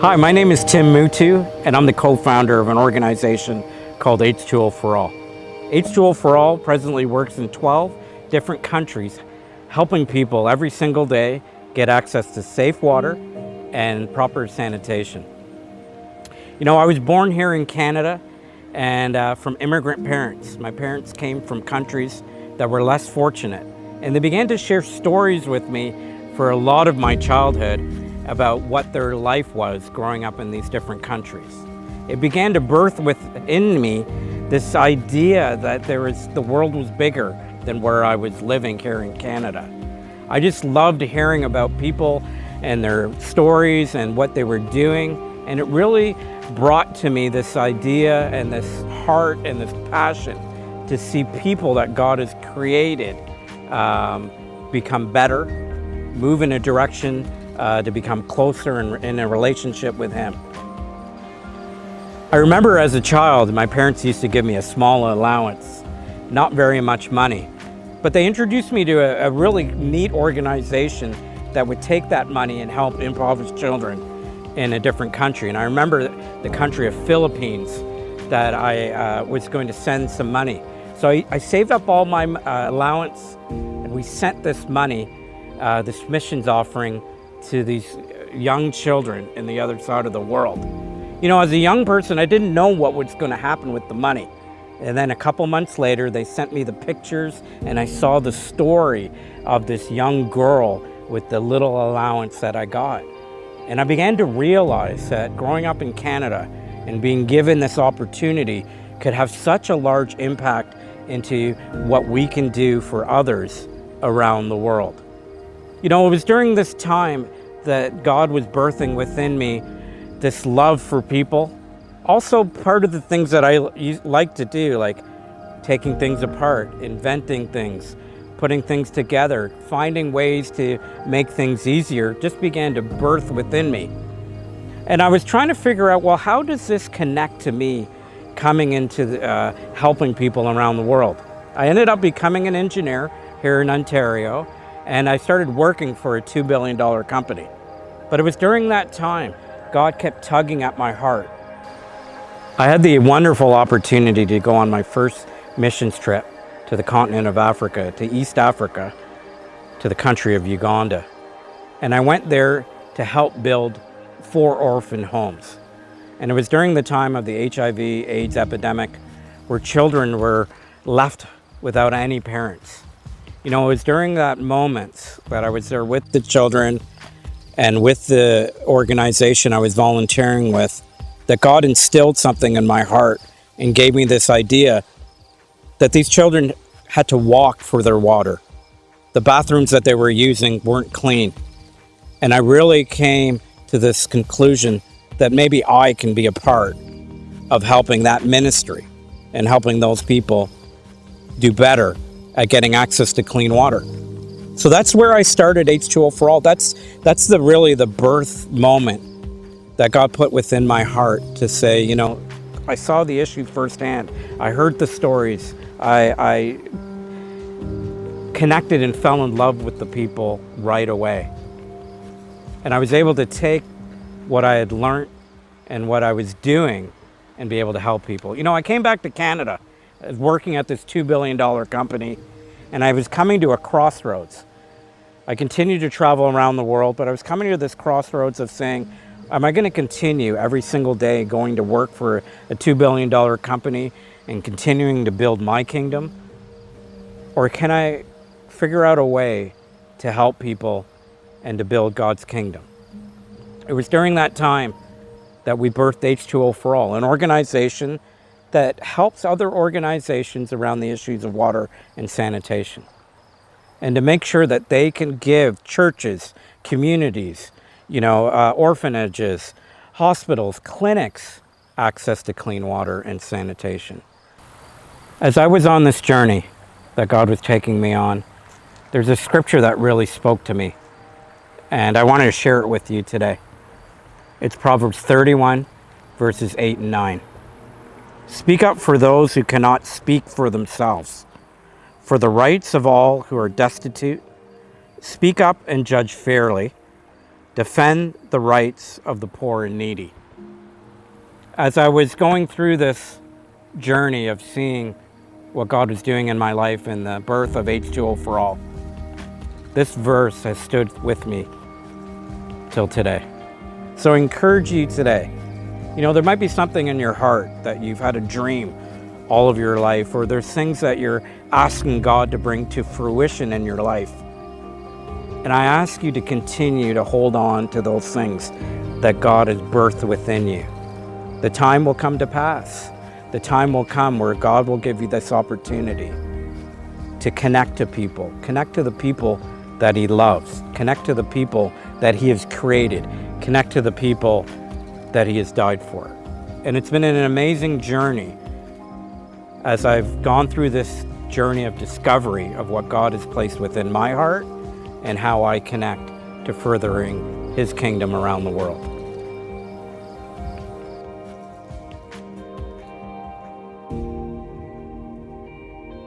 Hi, my name is Tim Muttoo, and I'm the co-founder of an organization called H2O4ALL. H2O4ALL presently works in 12 different countries, helping people every single day get access to safe water and proper sanitation. You know, I was born here in Canada and from immigrant parents. My parents came from countries that were less fortunate, and they began to share stories with me for a lot of my childhood about what their life was growing up in these different countries. It began to birth within me this idea that the world was bigger than where I was living here in Canada. I just loved hearing about people and their stories and what they were doing, and it really brought to me this idea and this heart and this passion to see people that God has created become better, move in a direction to become closer in a relationship with Him. I remember as a child, my parents used to give me a small allowance, not very much money, but they introduced me to a really neat organization that would take that money and help impoverished children in a different country. And I remember the country of Philippines that I was going to send some money. So I saved up all my allowance, and we sent this money, this missions offering, to these young children in the other side of the world. You know, as a young person, I didn't know what was going to happen with the money. And then a couple months later, they sent me the pictures, and I saw the story of this young girl with the little allowance that I got. And I began to realize that growing up in Canada and being given this opportunity could have such a large impact into what we can do for others around the world. You know, it was during this time that God was birthing within me this love for people. Also part of the things that I like to do, like taking things apart, inventing things, putting things together, finding ways to make things easier, just began to birth within me. And I was trying to figure out, well, how does this connect to me coming into helping people around the world? I ended up becoming an engineer here in Ontario, and I started working for a $2 billion company. But it was during that time, God kept tugging at my heart. I had the wonderful opportunity to go on my first missions trip to the continent of Africa, to East Africa, to the country of Uganda. And I went there to help build 4 orphan homes. And it was during the time of the HIV/AIDS epidemic where children were left without any parents. You know, it was during that moment that I was there with the children and with the organization I was volunteering with that God instilled something in my heart and gave me this idea that these children had to walk for their water. The bathrooms that they were using weren't clean. And I really came to this conclusion that maybe I can be a part of helping that ministry and helping those people do better at getting access to clean water. So that's where I started H2O4ALL. That's really the birth moment that God put within my heart to say, you know, I saw the issue firsthand. I heard the stories. I connected and fell in love with the people right away. And I was able to take what I had learned and what I was doing and be able to help people. You know, I came back to Canada. I was working at this $2 billion company, and I was coming to a crossroads. I continued to travel around the world, but I was coming to this crossroads of saying, am I going to continue every single day going to work for a $2 billion company and continuing to build my kingdom? Or can I figure out a way to help people and to build God's kingdom? It was during that time that we birthed H2O4ALL, an organization that helps other organizations around the issues of water and sanitation, and to make sure that they can give churches, communities, you know, orphanages, hospitals, clinics, access to clean water and sanitation. As I was on this journey that God was taking me on, there's a scripture that really spoke to me, and I wanted to share it with you today. It's Proverbs 31, verses 8 and 9. Speak up for those who cannot speak for themselves, for the rights of all who are destitute. Speak up and judge fairly. Defend the rights of the poor and needy. As I was going through this journey of seeing what God was doing in my life and the birth of H2O4ALL, this verse has stood with me till today. So I encourage you today. You know, there might be something in your heart that you've had a dream all of your life, or there's things that you're asking God to bring to fruition in your life. And I ask you to continue to hold on to those things that God has birthed within you. The time will come to pass. The time will come where God will give you this opportunity to connect to people, connect to the people that He loves, connect to the people that He has created, connect to the people that He has died for. And it's been an amazing journey as I've gone through this journey of discovery of what God has placed within my heart and how I connect to furthering His kingdom around the world.